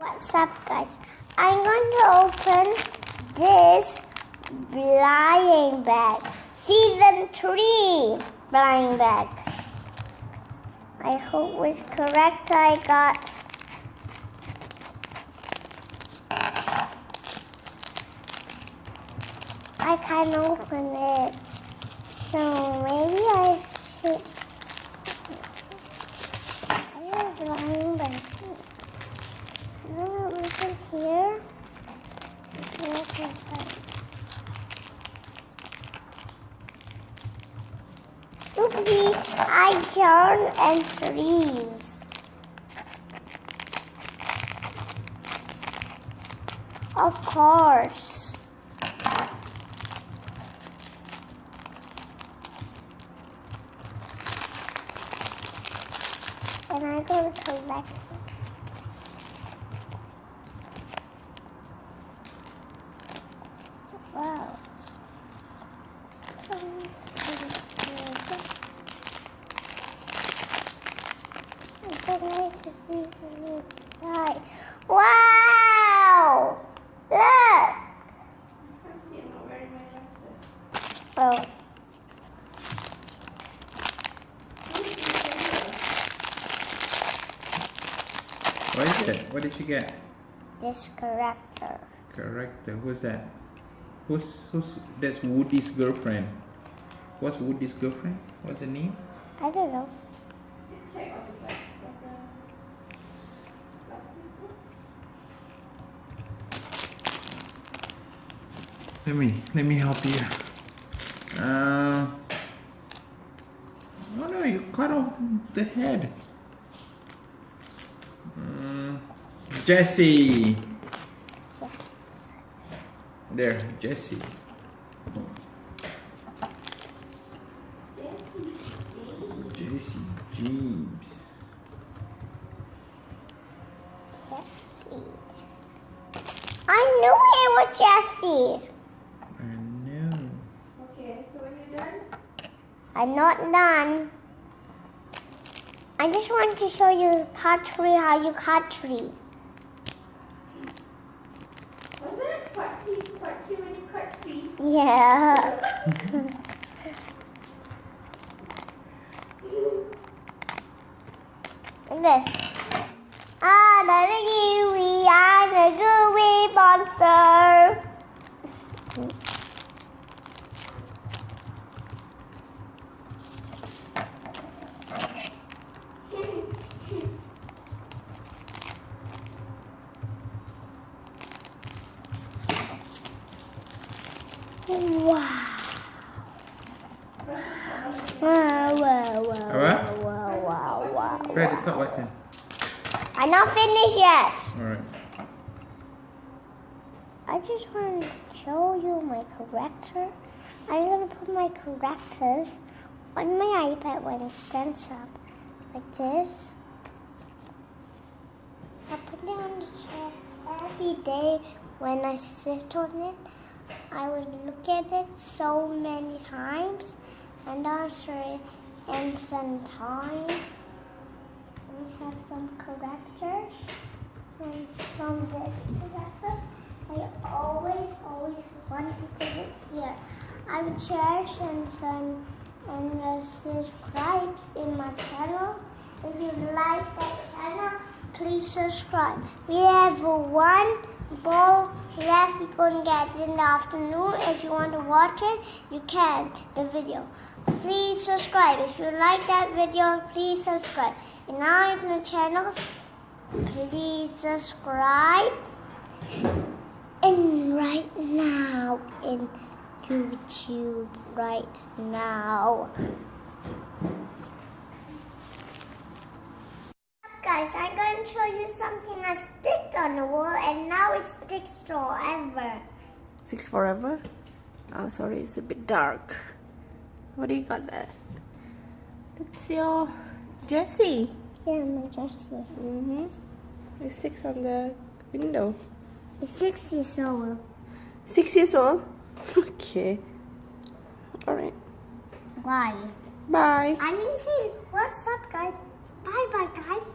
What's up, guys? I'm going to open this blind bag. Season 3 blind bag. I hope it's correct. I got I can't open it. So maybe I should blind bag. Open here. Oopsie, I yarn and sleeves. Of course. And I go to collection. Wow. I can't wait to see the inside. Wow! Look! I can't see, I'm not wearing my glasses. Oh. What is it? What did you get? This character. Character. Who's that? Who's that's Woody's girlfriend. What's Woody's girlfriend? What's the name? I don't know. Let me help you. Oh no, you cut off the head. Jessie. There, Jessie. Jessie Jeeves. Jessie. I knew it was Jessie. I know. Okay, so when you're done? I'm not done. I just want to show you part 3 how you cut tree. Was it part 3 when you cut tree? Yeah. Like this. The gooey and the gooey monster. Wow. Wow. Fred, stop watching. I'm not finished yet. Alright. I just want to show you my character. I'm going to put my characters on my iPad when it stands up. Like this. I put it on the chair every day when I sit on it. I would look at it so many times and answer it in some time. We have some characters and from this character. I always want to put it here. I would cherish and subscribe in my channel. If you like that channel, please subscribe. We have one ball left. We're going to get in the afternoon. If you want to watch it, you can, the video. Please subscribe. If you like that video, please subscribe. And now in the channel, please subscribe. And right now in YouTube, right now. Guys, I'm going to show you something I sticked on the wall and now it sticks forever. Sticks forever? Oh, sorry, it's a bit dark. What do you got there? That's your Jessie. Yeah, my Jessie. It sticks on the window. It's 6 years old. 6 years old? Okay. Alright. Bye. Bye. I mean, see, what's up, guys? Bye-bye, guys.